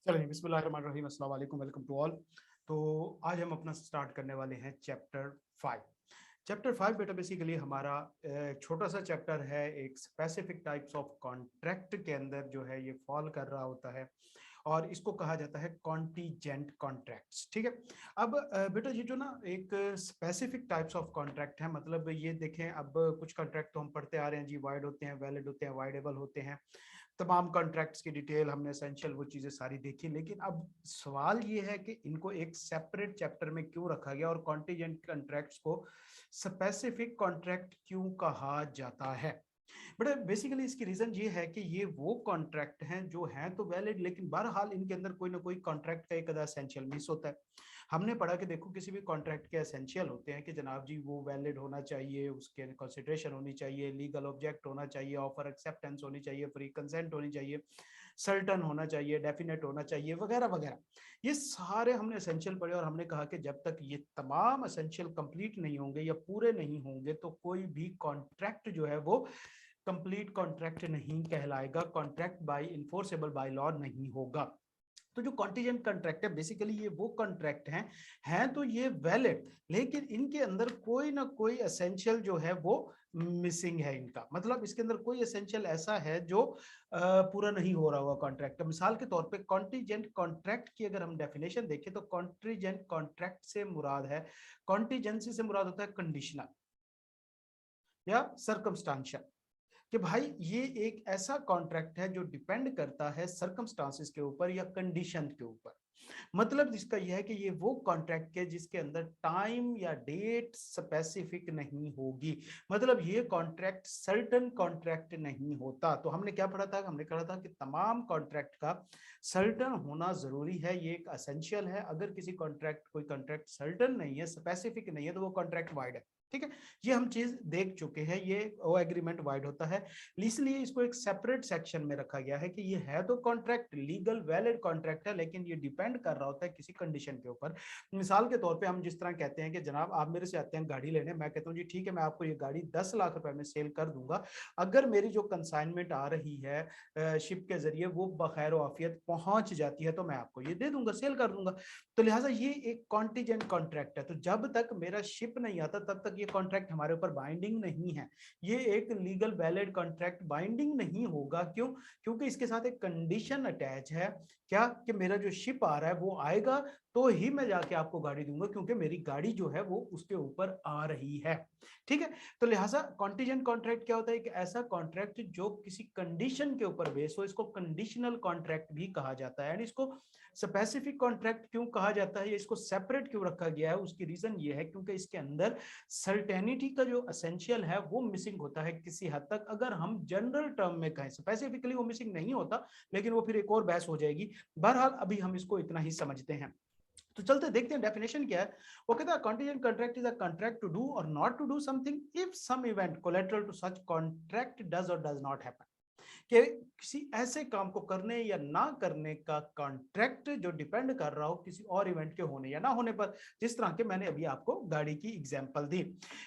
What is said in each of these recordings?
चलिए बिस्मिल्लाहिर्रहमानिर्रहीम, अस्सलाम वालेकुम, वेलकम टू ऑल। तो आज हम अपना स्टार्ट करने वाले हैं चैप्टर 5। चैप्टर 5 बेटा बेसिकली हमारा छोटा सा चैप्टर है। एक स्पेसिफिक टाइप्स ऑफ कॉन्ट्रैक्ट के अंदर जो है ये फॉल कर रहा होता है और इसको कहा जाता है कॉन्टीजेंट कॉन्ट्रैक्ट्स। ठीक है। अब बेटा ये जो ना एक स्पेसिफिक टाइप्स ऑफ कॉन्ट्रैक्ट है, मतलब ये देखें, अब कुछ कॉन्ट्रैक्ट तो हम पढ़ते आ रहे हैं जी, वाइड होते हैं, वैलिड होते हैं, वाइडेबल होते हैं। तमाम कॉन्ट्रैक्ट्स की डिटेल हमने एसेंशियल वो चीजें सारी देखी, लेकिन अब सवाल ये है कि इनको एक सेपरेट चैप्टर में क्यों रखा गया और कॉन्टीजेंट कॉन्ट्रैक्ट्स को स्पेसिफिक कॉन्ट्रैक्ट क्यों कहा जाता है। बट बेसिकली इसकी रीजन ये है कि ये वो कॉन्ट्रैक्ट हैं जो हैं तो वैलिड, लेकिन बहरहाल इनके अंदर कोई ना कोई कॉन्ट्रैक्ट का एक आधा एसेंशियल मिस होता है। हमने पढ़ा कि देखो किसी भी कॉन्ट्रैक्ट के एसेंशियल होते हैं कि जनाब जी वो वैलिड होना चाहिए, उसके कंसिडरेशन होनी चाहिए, लीगल ऑब्जेक्ट होना चाहिए, ऑफर एक्सेप्टेंस होनी चाहिए, फ्री कंसेंट होनी चाहिए, सर्टन होना चाहिए, डेफिनेट होना चाहिए, वगैरह वगैरह। ये सारे हमने एसेंशियल पढ़े और हमने कहा कि जब तक ये तमाम एसेंशियल कंप्लीट नहीं होंगे या पूरे नहीं होंगे तो कोई भी कॉन्ट्रैक्ट जो है वो कंप्लीट कॉन्ट्रैक्ट नहीं कहलाएगा, contract by enforceable by law नहीं होगा। तो जो कॉन्टीजेंट कॉन्ट्रैक्ट है बेसिकली ये वो कॉन्ट्रैक्ट हैं तो ये वैलिड, लेकिन इनके अंदर कोई ना कोई एसेंशियल जो है वो मिसिंग है इनका, मतलब इसके अंदर कोई एसेंशियल ऐसा है जो पूरा नहीं हो रहा होगा कॉन्ट्रैक्ट। मिसाल के तौर पे कॉन्टीजेंट कॉन्ट्रैक्ट की अगर हम डेफिनेशन देखें तो कॉन्टीजेंट कॉन्ट्रैक्ट से मुराद है, कॉन्टीजेंसी से मुराद होता है कंडीशनल या सर्कमस्टांशियल, कि भाई ये एक ऐसा कॉन्ट्रैक्ट है जो डिपेंड करता है सर्कमस्टांसेस के ऊपर या कंडीशन के ऊपर। मतलब इसका यह है कि ये वो कॉन्ट्रैक्ट है जिसके अंदर टाइम या डेट स्पेसिफिक नहीं होगी, मतलब ये कॉन्ट्रैक्ट सर्टन कॉन्ट्रैक्ट नहीं होता। तो हमने क्या पढ़ा था, हमने कहा था कि तमाम कॉन्ट्रैक्ट का सर्टन होना जरूरी है, ये एक एसेंशियल है। अगर किसी कॉन्ट्रैक्ट कोई कॉन्ट्रैक्ट सर्टन नहीं है, स्पेसिफिक नहीं है, तो वो कॉन्ट्रैक्ट वाइड है। ठीक है, ये हम चीज देख चुके हैं, ये वो एग्रीमेंट वाइड होता है, इसलिए इसको एक सेपरेट सेक्शन में रखा गया है कि ये है तो कॉन्ट्रैक्ट लीगल वैलिड कॉन्ट्रैक्ट है, लेकिन ये डिपेंड कर रहा होता है किसी कंडीशन के ऊपर। मिसाल के तौर पे हम जिस तरह कहते हैं कि जनाब आप मेरे से आते हैं गाड़ी लेने, मैं कहता हूँ जी ठीक है मैं आपको ये गाड़ी 10 लाख रुपए में सेल कर दूंगा, अगर मेरी जो कंसाइनमेंट आ रही है शिप के जरिए वो बखैर आफियत पहुंच जाती है तो मैं आपको ये दे दूंगा, सेल कर दूंगा। तो लिहाजा ये एक कॉन्टीजेंट कॉन्ट्रैक्ट है, तो जब तक मेरा शिप नहीं आता तब तक ये कॉन्ट्रैक्ट हमारे ऊपर बाइंडिंग नहीं है, ये एक लीगल वैलिड कॉन्ट्रैक्ट बाइंडिंग नहीं होगा। क्यों? क्योंकि इसके साथ एक कंडीशन अटैच है, क्या कि मेरा जो शिप आ रहा है वो आएगा तो ही मैं जाके आपको गाड़ी दूंगा, क्योंकि मेरी गाड़ी जो है वो उसके ऊपर आ रही है। ठीक है, तो लिहाजा कॉन्टीजेंट कॉन्ट्रैक्ट क्या होता है, एक ऐसा कॉन्ट्रैक्ट जो किसी कंडीशन के ऊपर बेस हो, इसको कंडीशनल कॉन्ट्रैक्ट भी कहा जाता है। एंड इसको स्पेसिफिक कॉन्ट्रैक्ट क्यों कहा जाता है, इसको सेपरेट क्यों रखा गया है, उसकी रीजन ये है क्योंकि इसके अंदर सर्टेनिटी का जो एसेंशियल है वो मिसिंग होता है किसी हद तक। अगर हम जनरल टर्म में कहें, स्पेसिफिकली वो मिसिंग नहीं होता, लेकिन वो फिर एक और बहस हो जाएगी। बहरहाल अभी हम इसको इतना ही समझते हैं। तो चलते देखते हैं डेफिनेशन क्या है। वो कहता है contingent contract is a contract to do or not to do something if some event collateral to such contract does or does not happen, कि किसी ऐसे काम को करने या ना करने का कॉन्ट्रैक्ट जो डिपेंड कर रहा हो किसी और इवेंट के होने या ना होने पर, जिस तरह के मैंने अभी आपको गाड़ी की एग्जांपल दी।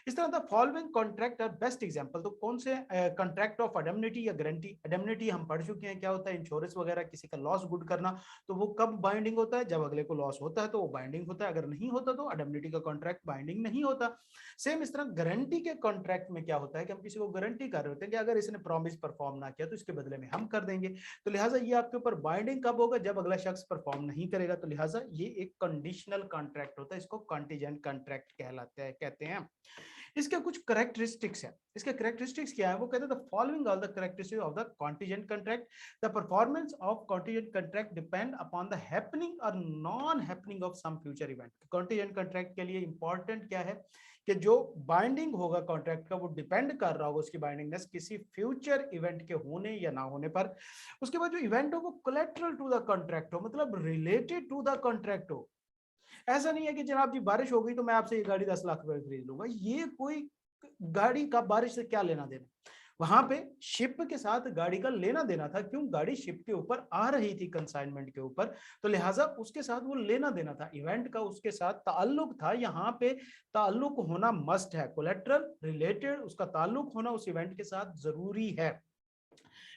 इस तरह the following contract are best example. तो कौन से कॉन्ट्रैक्ट ऑफ अडेमनिटी या गारंटी, अडेमनिटी हम पढ़ चुके हैं क्या होता है, इंश्योरेंस वगैरह, किसी का लॉस गुड करना, तो वो कब बाइंडिंग होता है, जब अगले को लॉस होता है तो वो बाइंडिंग होता है, अगर नहीं होता तो अडेमनिटी का कॉन्ट्रैक्ट बाइंडिंग नहीं होता। सेम इस तरह गारंटी के कॉन्ट्रैक्ट में क्या होता है कि हम किसी को गारंटी कर रहे होते हैं कि अगर इसने प्रॉमिस परफॉर्म ना किया तो इसके बदले में हम कर देंगे। तो लिहाजा ये आपके ऊपर बाइंडिंग कब होगा, जब अगला शख्स परफॉर्म नहीं करेगा। तो लिहाजा ये एक कंडीशनल कॉन्ट्रैक्ट होता है, इसको कॉन्टीजेंट कॉन्ट्रैक्ट कहलाते हैं, कहते हैं। इसके कुछ करेक्टरिस्टिक्स है, इसके करेक्टरिस्टिक्स क्या है, वो कहते हैं the following all the characteristics of the contingent contract. The performance of contingent contract depend upon the happening or non happening of some future event. Contingent contract के लिए इंपॉर्टेंट क्या है कि जो बाइंडिंग होगा कॉन्ट्रैक्ट का वो डिपेंड कर रहा होगा उसकी बाइंडिंगनेस किसी फ्यूचर इवेंट के होने या ना होने पर। उसके बाद जो इवेंट हो वो कोलेटरल टू द कॉन्ट्रैक्ट हो, मतलब रिलेटेड टू द कॉन्ट्रैक्ट हो। ऐसा नहीं है कि जनाब जी बारिश हो गई तो मैं आपसे ये गाड़ी 10 लाख रुपए खरीद लूंगा, ये कोई गाड़ी का बारिश से क्या लेना देना, वहां पे शिप के साथ गाड़ी का लेना देना था। क्यों? गाड़ी शिप के ऊपर आ रही थी कंसाइनमेंट के ऊपर, तो लिहाजा उसके साथ वो लेना देना था, इवेंट का उसके साथ ताल्लुक था। यहाँ पे ताल्लुक होना मस्ट है, कोलेट्रल रिलेटेड उसका ताल्लुक होना उस इवेंट के साथ जरूरी है।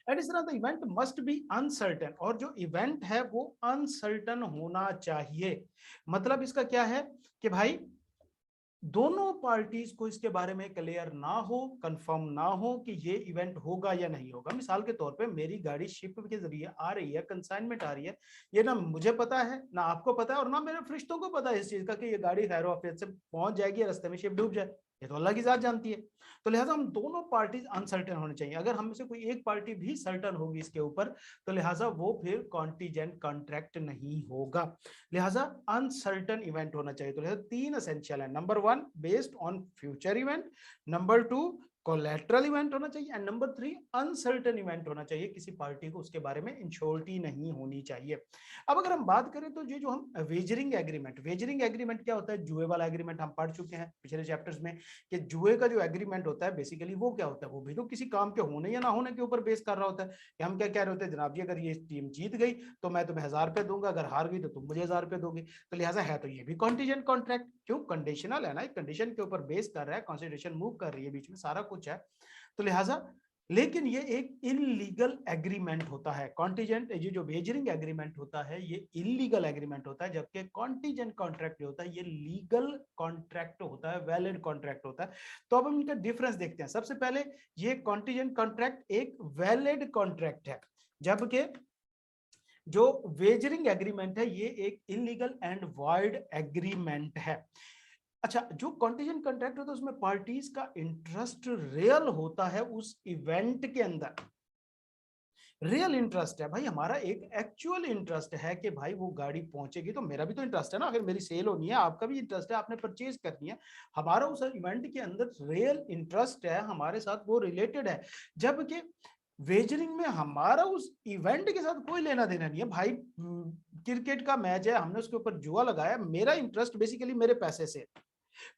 एंड इस तरह the event must be uncertain, और जो इवेंट है वो अनसर्टन होना चाहिए। मतलब इसका क्या है कि भाई दोनों पार्टीज को इसके बारे में क्लियर ना हो, कंफर्म ना हो कि ये इवेंट होगा या नहीं होगा। मिसाल के तौर पे मेरी गाड़ी शिप के जरिए आ रही है, कंसाइनमेंट आ रही है, ये ना मुझे पता है ना आपको पता है और ना मेरे फरिश्तों को पता है इस चीज का कि ये गाड़ी खैर वाफियत से पहुंच जाएगी या रास्ते में शिप डूब जाए, ये तो अल्लाह की जात जानती है। तो लिहाजा हम दोनों पार्टीज अनसर्टन होनी चाहिए। अगर हम में से कोई एक पार्टी भी सर्टन होगी इसके ऊपर, तो लिहाजा वो फिर कॉन्टीजेंट कॉन्ट्रैक्ट नहीं होगा। लिहाजा अनसर्टन इवेंट होना चाहिए। तो लिहाजा 3 एसेंशियल है। Number 1 based on future event, number 2 collateral event होना चाहिए, एंड नंबर 3 अनसर्टन इवेंट होना चाहिए। किसी पार्टी को उसके बारे में इंश्योरिटी नहीं होनी चाहिए। अब अगर हम बात करें तो ये जो हम वेजरिंग एग्रीमेंट, वेजरिंग एग्रीमेंट क्या होता है? जुए वाला एग्रीमेंट हम पढ़ चुके हैं पिछले चैप्टर्स में कि जुए का जो एग्रीमेंट होता है बेसिकली वो क्या होता है, वो भी तो किसी काम के होने या ना होने के ऊपर बेस कर रहा होता है। कि हम क्या कह रहे होते हैं, जनाब जी अगर ये टीम जीत गई तो मैं तुम्हें 1000 रुपए दूंगा, अगर हार गई तो तुम मुझे 1000 रुपए दोगे। तो लिहाजा है तो ये भी कॉन्टीजेंट कॉन्ट्रैक्ट, क्यों? कंडीशनल है ना, एक कंडीशन के ऊपर बेस कर रहा है, कंसिडरेशन मूव कर रही है, बीच में सारा कुछ है। तो लिहाजा लेकिन ये एक इलीगल एग्रीमेंट होता है कॉन्टीजेंट, ये जो वेजरिंग एग्रीमेंट होता है ये इलीगल एग्रीमेंट होता है, जबकि कॉन्टीजेंट कॉन्ट्रैक्ट होता है ये लीगल कॉन्ट्रैक्ट होता है, वैलिड कॉन्ट्रैक्ट होता है। तो अब हम इनका डिफरेंस देखते हैं। सबसे पहले ये कॉन्टीजेंट कॉन्ट्रैक्ट एक वैलिड कॉन्ट्रैक्ट है, जबकि जो वेजरिंग एग्रीमेंट है ये एक इलीगल एंड वॉइड एग्रीमेंट है। अच्छा, जो कॉन्टीजेंट कॉन्ट्रैक्ट होता है उसमें पार्टीज का इंटरेस्ट रियल होता है उस इवेंट के अंदर। रियल इंटरेस्ट है भाई, हमारा एक एक्चुअल इंटरेस्ट है कि भाई वो गाड़ी पहुंचेगी, तो मेरा भी तो इंटरेस्ट है ना, अगर मेरी सेल होनी है, आपका भी इंटरेस्ट है, आपने परचेज करनी है। हमारा उस इवेंट के अंदर रियल इंटरेस्ट है, हमारे साथ वो रिलेटेड है। जबकि वेजरिंग में हमारा उस इवेंट के साथ कोई लेना देना नहीं है भाई। क्रिकेट का मैच है, हमने उसके ऊपर जुआ लगाया, मेरा इंटरेस्ट बेसिकली मेरे पैसे से,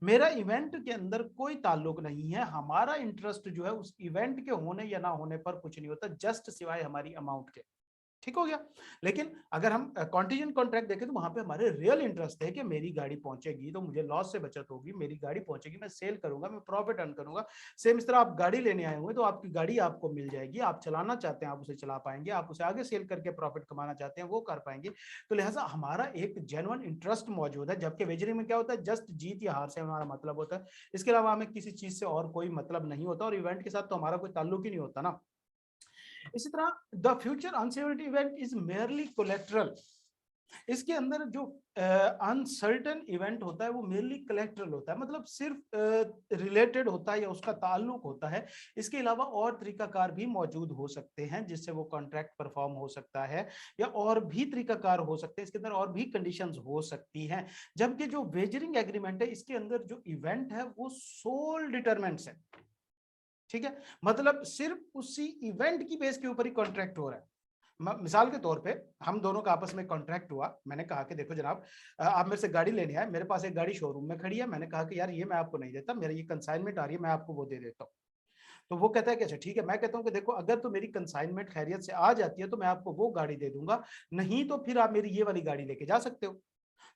मेरा इवेंट के अंदर कोई ताल्लुक नहीं है। हमारा इंटरेस्ट जो है उस इवेंट के होने या ना होने पर कुछ नहीं होता, जस्ट सिवाय हमारी अमाउंट के। ठीक हो गया। लेकिन अगर हम कॉन्टीजेंट कॉन्ट्रैक्ट देखें तो वहां पे हमारे रियल इंटरेस्ट है कि मेरी गाड़ी पहुंचेगी तो मुझे लॉस से बचत होगी, मेरी गाड़ी पहुंचेगी, मैं सेल करूंगा, मैं प्रॉफिट अर्न करूंगा। सेम इस तरह आप गाड़ी लेने आए हुए तो आपकी गाड़ी आपको मिल जाएगी, आप चलाना चाहते हैं आप उसे चला पाएंगे, आप उसे आगे सेल करके प्रॉफिट कमाना चाहते हैं वो कर पाएंगे। तो लिहाजा हमारा एक जेन्युइन इंटरेस्ट मौजूद है। जबकि वेजरिंग में क्या होता है, जस्ट जीत या हार से हमारा मतलब होता है, इसके अलावा हमें किसी चीज से और कोई मतलब नहीं होता, और इवेंट के साथ तो हमारा कोई ताल्लुक ही नहीं होता ना। इसी तरह the future insecurity event is merely collateral. इसके अंदर जो अनसर्टन इवेंट होता है वो मेनली कलेक्ट्रल होता है, मतलब सिर्फ रिलेटेड होता है या उसका ताल्लुक होता है। इसके अलावा और तरीकाकार भी मौजूद हो सकते हैं जिससे वो कॉन्ट्रैक्ट परफॉर्म हो सकता है, या और भी तरीकाकार हो सकते हैं, इसके अंदर और भी कंडीशंस हो सकती हैं। जबकि जो वेजरिंग एग्रीमेंट है इसके अंदर जो इवेंट है वो सोल डिटरमेंट्स है। ठीक है, मतलब सिर्फ उसी इवेंट की बेस के ऊपर ही कॉन्ट्रैक्ट हो रहा है। मिसाल के तौर पे हम दोनों का आपस में कॉन्ट्रैक्ट हुआ, मैंने कहा कि देखो जनाब आप मेरे से गाड़ी लेने आए, मेरे पास एक गाड़ी शोरूम में खड़ी है, मैंने कहा कि यार ये मैं आपको नहीं देता, मेरा ये कंसाइनमेंट आ रही है, मैं आपको वो दे देता हूँ। तो वो कहता है कि अच्छा ठीक है, मैं कहता हूँ कि देखो अगर तो मेरी कंसाइनमेंट खैरियत से आ जाती है तो मैं आपको वो गाड़ी दे दूंगा, नहीं तो फिर आप मेरी ये वाली गाड़ी लेके जा सकते हो।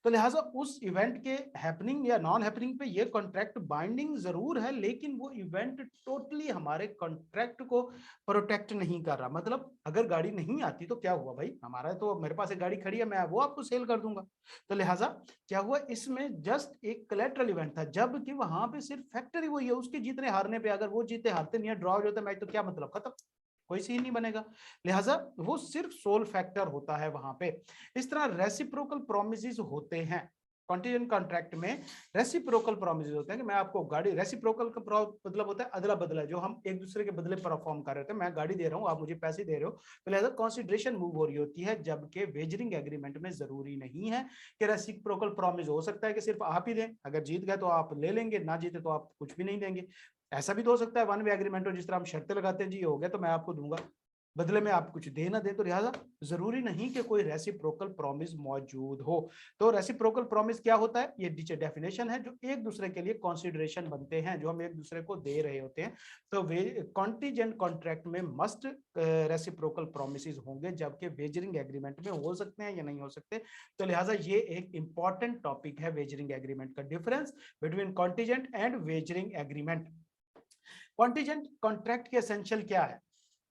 तो लिहाजा उस इवेंट के हैपनिंग या नॉन हैपनिंग पे ये कॉन्ट्रैक्ट बाइंडिंग जरूर है, लेकिन वो इवेंट टोटली हमारे कॉन्ट्रैक्ट को प्रोटेक्ट नहीं कर रहा। मतलब अगर गाड़ी नहीं आती तो क्या हुआ भाई, हमारा तो मेरे पास एक गाड़ी खड़ी है, मैं वो आपको सेल कर दूंगा। तो लिहाजा क्या हुआ, इसमें जस्ट एक कलेक्ट्रल इवेंट था, जबकि वहां पे सिर्फ फैक्टर ही वही है, उसके जीतने हारने पे, अगर वो जीते हारते नहीं है, ड्रॉ हो जाता मैच, तो क्या मतलब, खत्म, कोई सीन नहीं बनेगा। लिहाजा वो सिर्फ सोल फैक्टर होता है वहां पे। इस तरह रेसिप्रोकल प्रोमिसेस होते हैं कॉन्टीजेंट कॉन्ट्रैक्ट में। रेसिप्रोकल प्रोमिसेस होते हैं कि मैं आपको गाड़ी, रेसिप्रोकल का मतलब होता है अदला बदला, जो हम एक दूसरे के बदले परफॉर्म कर रहे थे, मैं गाड़ी दे रहा हूं आप मुझे पैसे दे रहे हो, तो लिहाजा कॉन्सिडरेशन मूव हो रही होती है। जबकि वेजरिंग एग्रीमेंट में जरूरी नहीं है कि रेसिप्रोकल प्रॉमिस, हो सकता है कि सिर्फ आप ही दें, अगर जीत गए तो आप ले लेंगे, ना जीते तो आप कुछ भी नहीं देंगे। ऐसा भी तो हो सकता है वन वे एग्रीमेंट हो, जिस तरह हम शर्तें लगाते हैं, जी हो गया तो मैं आपको दूंगा, बदले में आप कुछ दे ना दे। तो लिहाजा जरूरी नहीं कि कोई रेसिप्रोकल प्रॉमिस मौजूद हो। तो रेसिप्रोकल प्रॉमिस क्या होता है, ये नीचे डेफिनेशन है, जो एक दूसरे के लिए कंसीडरेशन बनते हैं, जो हम एक दूसरे को दे रहे होते हैं। तो वे कॉन्टीजेंट कॉन्ट्रैक्ट में मस्ट रेसिप्रोकल प्रॉमिसेस होंगे, जबकि वेजरिंग एग्रीमेंट में हो सकते हैं या नहीं हो सकते। तो लिहाजा ये एक इंपॉर्टेंट टॉपिक है, वेजरिंग एग्रीमेंट का difference between contingent and wagering agreement. Contingent contract के एसेंशियल क्या है?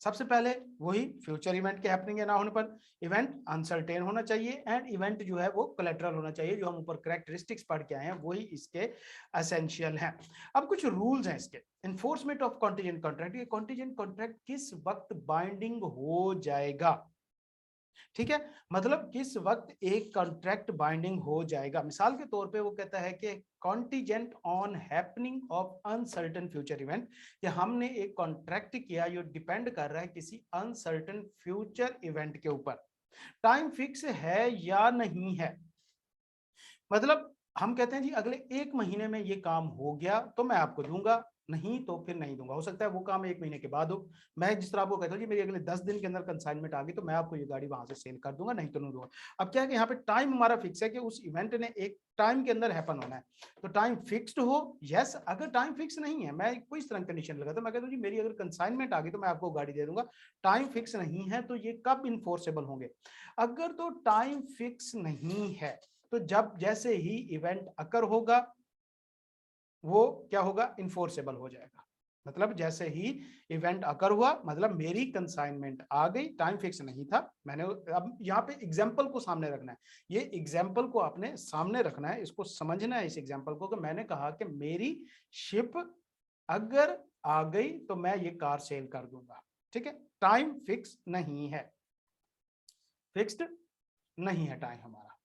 सबसे पहले वही फ्यूचर इवेंट के हैपनिंग या ना होने पर इवेंट अनसर्टेन होना चाहिए एंड इवेंट जो है वो कोलेटरल होना चाहिए। जो हम ऊपर कैरेक्टरिस्टिक्स पढ़ के आए हैं वही इसके एसेंशियल हैं। अब कुछ रूल्स हैं इसके। इन्फोर्समेंट ऑफ कॉन्टीजेंट कॉन्ट्रैक्ट, ये कॉन्टीजेंट कॉन्ट्रैक्ट किस वक्त बाइंडिंग हो जाएगा, ठीक है, मतलब किस वक्त एक कॉन्ट्रैक्ट बाइंडिंग हो जाएगा। मिसाल के तौर पे वो कहता है कि contingent on happening of uncertain future event, कि हमने एक कॉन्ट्रैक्ट किया जो डिपेंड कर रहा है किसी अनसर्टेन फ्यूचर इवेंट के ऊपर, टाइम फिक्स है या नहीं है। मतलब हम कहते हैं जी अगले 1 महीने में ये काम हो गया तो मैं आपको दूंगा, नहीं तो फिर नहीं दूंगा। हो सकता है वो काम 1 महीने के बाद हो। मैं जिस तरह आपको कहता हूँ जी मेरी अगले 10 दिन के अंदर कंसाइनमेंट आ गई तो मैं आपको ये गाड़ी वहां से सेल कर दूंगा, नहीं तो नहीं दूंगा। अब क्या है कि यहाँ पे टाइम हमारा फिक्स है कि उस इवेंट ने एक टाइम के अंदर हैपन होना है, तो टाइम फिक्स्ड हो यस। अगर टाइम फिक्स नहीं है, मैं कोई इस तरह कंडीशन लगा तो मैं कहता हूँ जी मेरी अगर कंसाइनमेंट आ गई तो मैं आपको गाड़ी दे दूंगा। टाइम फिक्स नहीं है तो ये कब इन्फोर्सेबल होंगे, अगर तो टाइम फिक्स नहीं है तो जब जैसे ही इवेंट अकर होगा वो क्या होगा, इन्फोर्सेबल हो जाएगा। मतलब जैसे ही इवेंट अकर हुआ मतलब मेरी कंसाइनमेंट आ गई, टाइम फिक्स नहीं था मैंने। अब यहाँ पे एग्जांपल को सामने रखना है, ये एग्जांपल को आपने सामने रखना है, इसको समझना है इस एग्जांपल को। कि मैंने कहा कि मेरी शिप अगर आ गई तो मैं ये कार सेल कर दूंगा, ठीक है। टाइम फिक्स नहीं है, फिक्स्ड नहीं है टाइम हमारा,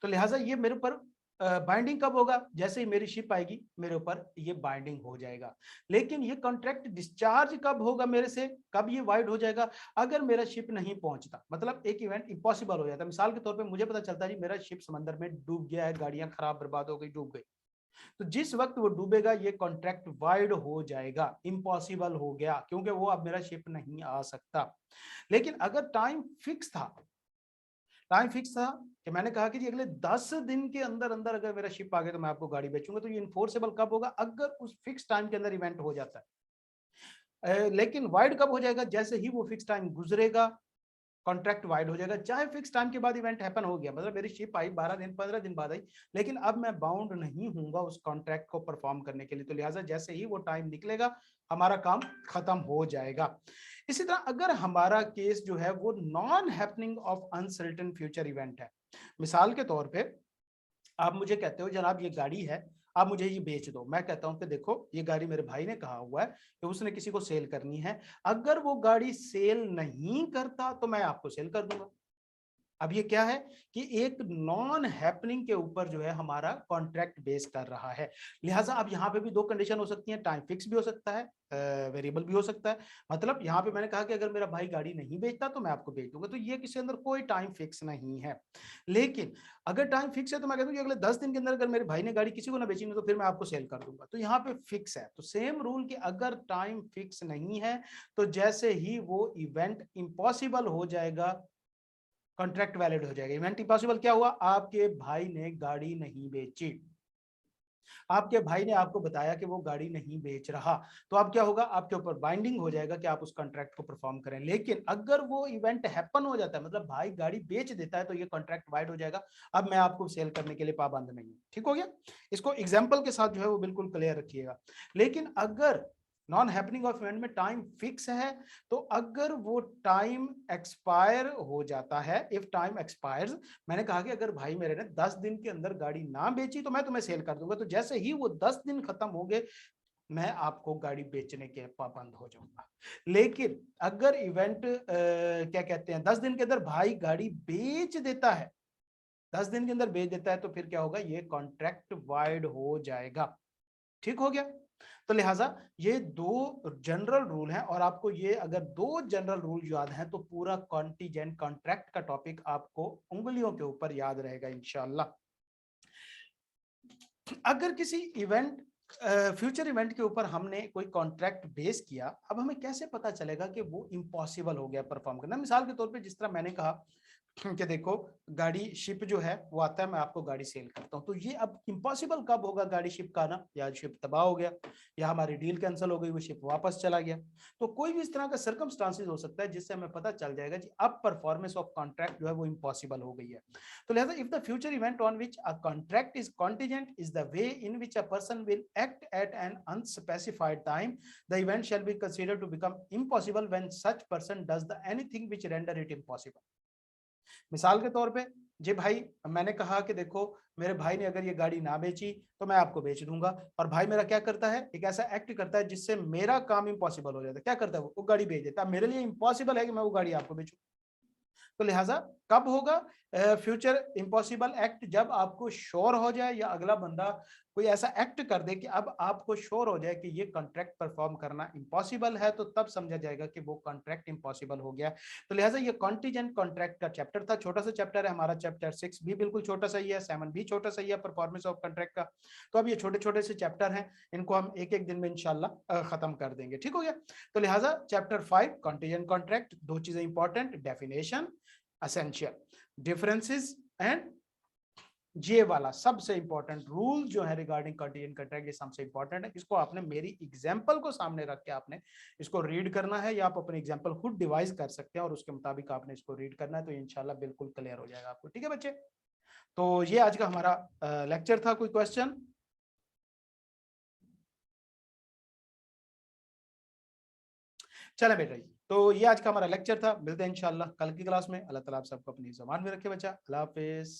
तो लिहाजा ये मेरे ऊपर बाइंडिंग कब होगा, जैसे ही मेरी शिप आएगी मेरे ऊपर ये बाइंडिंग हो जाएगा। लेकिन ये कॉन्ट्रैक्ट डिस्चार्ज कब होगा मेरे से, कब ये वाइड हो जाएगा, अगर मेरा शिप नहीं पहुंचता, मतलब एक इवेंट इंपॉसिबल हो जाता है। मिसाल के तौर पे मुझे पता चलता है जी मेरा शिप समंदर में डूब गया है, गाड़ियां खराब बर्बाद हो गई, डूब गई, तो जिस वक्त वो डूबेगा ये कॉन्ट्रैक्ट वाइड हो जाएगा, इम्पॉसिबल हो गया, क्योंकि वो अब मेरा शिप नहीं आ सकता। लेकिन अगर टाइम फिक्स था, टाइम फिक्स था कि मैंने कहा कि जी अगले 10 दिन के अंदर अंदर अगर मेरा शिप आ गया तो मैं आपको गाड़ी बेचूंगा, तो ये इन्फोर्सेबल कब होगा, अगर उस फिक्स टाइम के अंदर इवेंट हो जाता है। लेकिन वाइड कब हो जाएगा, जैसे ही वो फिक्स टाइम गुजरेगा कॉन्ट्रैक्ट वाइड हो जाएगा। चाहे फिक्स टाइम के बाद इवेंट हैपन हो गया, मतलब मेरी शिप आई 12 दिन 15 दिन बाद आई, लेकिन अब मैं बाउंड नहीं हूंगा उस कॉन्ट्रैक्ट को परफॉर्म करने के लिए, तो लिहाजा जैसे ही वो टाइम निकलेगा हमारा काम खत्म हो जाएगा। इसी तरह अगर हमारा केस जो है वो non happening of uncertain future event है, मिसाल के तौर पे आप मुझे कहते हो जनाब ये गाड़ी है आप मुझे ये बेच दो, मैं कहता हूं कि देखो ये गाड़ी मेरे भाई ने कहा हुआ है कि उसने किसी को सेल करनी है, अगर वो गाड़ी सेल नहीं करता तो मैं आपको सेल कर दूंगा। अब ये क्या है कि एक नॉन हैपनिंग के ऊपर जो है हमारा कॉन्ट्रैक्ट बेस कर रहा है। लिहाजा अब यहाँ पे भी दो कंडीशन हो सकती हैं, टाइम फिक्स भी हो सकता है, वेरिएबल भी हो सकता है। मतलब यहाँ पे मैंने कहा कि अगर मेरा भाई गाड़ी नहीं बेचता तो मैं आपको बेच दूंगा, तो ये किसी अंदर कोई टाइम फिक्स नहीं है। लेकिन अगर टाइम फिक्स है तो मैं कहता हूँ कि अगले 10 दिन के अंदर अगर मेरे भाई ने गाड़ी किसी को ना बेची तो फिर मैं आपको सेल कर दूंगा, तो यहाँ पे फिक्स है। तो सेम रूल कि अगर टाइम फिक्स नहीं है तो जैसे ही वो इवेंट इम्पॉसिबल हो जाएगा कॉन्ट्रैक्ट वैलिड हो जाएगा। इवेंट इम्पॉसिबल क्या हुआ, आपके भाई ने गाड़ी नहीं बेची, आपके भाई ने आपको बताया कि वो गाड़ी नहीं बेच रहा, तो अब क्या होगा, आपके ऊपर बाइंडिंग हो जाएगा कि आप उस कॉन्ट्रैक्ट को परफॉर्म करें। लेकिन अगर वो इवेंट हैपन हो जाता है, मतलब भाई गाड़ी बेच देता है, तो ये कॉन्ट्रैक्ट वाइड हो जाएगा, अब मैं आपको सेल करने के लिए पाबंद नहीं हूं। ठीक हो गया, इसको एग्जाम्पल के साथ जो है वो बिल्कुल क्लियर रखिएगा। लेकिन अगर नॉन हैपनिंग ऑफ इवेंट में टाइम फिक्स है, तो अगर वो टाइम एक्सपायर हो जाता है, इफ टाइम एक्सपायर्स, मैंने कहा कि अगर भाई मेरे ने 10 दिन के अंदर गाड़ी ना बेची तो मैं तुम्हें सेल कर दूंगा, तो जैसे ही वो 10 दिन खत्म हो गए मैं आपको गाड़ी बेचने के पाबंद हो जाऊंगा। लेकिन अगर इवेंट क्या कहते हैं 10 दिन के अंदर भाई गाड़ी बेच देता है, 10 दिन के अंदर बेच देता है, तो फिर क्या होगा, ये कॉन्ट्रैक्ट वाइड हो जाएगा। ठीक हो गया, तो लिहाजा ये दो जनरल रूल हैं, और आपको ये अगर दो जनरल रूल याद हैं तो पूरा कॉन्टीजेंट कॉन्ट्रैक्ट का टॉपिक आपको उंगलियों के ऊपर याद रहेगा इंशाल्लाह। अगर किसी इवेंट फ्यूचर इवेंट के ऊपर हमने कोई कॉन्ट्रैक्ट बेस किया, अब हमें कैसे पता चलेगा कि वो इम्पॉसिबल हो गया परफॉर्म करना। मिसाल के तौर पे जिस तरह मैंने कहा कि देखो गाड़ी शिप जो है वो आता है, मैं आपको गाड़ी सेल करता हूँ, तो ये अब इम्पॉसिबल कब होगा गाड़ी शिप का आना, या शिप तबाह हो गया, या हमारी डील कैंसिल हो गई, वो शिप वापस चला गया। तो कोई भी इस तरह का सर्कमस्टांसेस हो सकता है जिससे हमें पता चल जाएगा कि अब परफॉर्मेंस ऑफ कॉन्ट्रैक्ट जो है वो इम्पॉसिबल हो गई है। तो लिहाजा if the future event on which a contract is contingent is the way in which a person will act at an unspecified time, the event shall be considered to become impossible when such person does the anything which render it impossible. मिसाल के तौर पे, जी भाई मैंने कहा कि देखो मेरे भाई ने अगर ये गाड़ी ना बेची तो मैं आपको बेच दूंगा, और भाई मेरा क्या करता है, एक ऐसा एक्ट करता है जिससे मेरा काम इम्पॉसिबल हो जाता है। क्या करता है वो गाड़ी बेच देता है, मेरे लिए इम्पॉसिबल है कि मैं वो गाड़ी आपको बेचूं। तो लिहाजा कब होगा फ्यूचर इम्पॉसिबल एक्ट, जब आपको श्योर हो जाए या अगला बंदा कोई ऐसा एक्ट कर दे कि अब आपको श्योर हो जाए कि ये कॉन्ट्रैक्ट परफॉर्म करना इम्पॉसिबल है, तो तब समझा जाएगा कि वो कॉन्ट्रैक्ट इम्पॉसिबल हो गया। तो लिहाजा ये कॉन्टीजेंट कॉन्ट्रैक्ट का चैप्टर था, छोटा सा चैप्टर है हमारा। चैप्टर 6 भी बिल्कुल छोटा सा ही है, 7 भी छोटा सा ही है परफॉर्मेंस ऑफ कॉन्ट्रैक्ट का। तो अब ये छोटे छोटे से चैप्टर हैं, इनको हम एक एक दिन में इंशाल्लाह खत्म कर देंगे, ठीक हो गया। तो लिहाजा चैप्टर 5 कॉन्टीजेंट कॉन्ट्रैक्ट, दो चीजें important, definition, essential, differences and ये वाला सबसे इंपॉर्टेंट रूल जो है रिगार्डिंग कंटीजेंट कॉन्ट्रैक्ट, ये सबसे इंपॉर्टेंट है। इसको आपने मेरी एग्जांपल को सामने रख के आपने इसको रीड करना है, या आप अपने एग्जांपल खुद डिवाइस कर सकते हैं और उसके मुताबिक आपने इसको रीड करना है, तो इंशाल्लाह बिल्कुल क्लियर हो जाएगा आपको। ठीक है बच्चे, तो ये आज का हमारा लेक्चर था। कोई क्वेश्चन? चले बेटा जी, तो ये आज का हमारा लेक्चर था। मिलते हैं इंशाल्लाह कल की क्लास में। अल्लाह ताला आप सबको अपनी ज़बान में रखे बच्चा। अल्लाह हाफिज।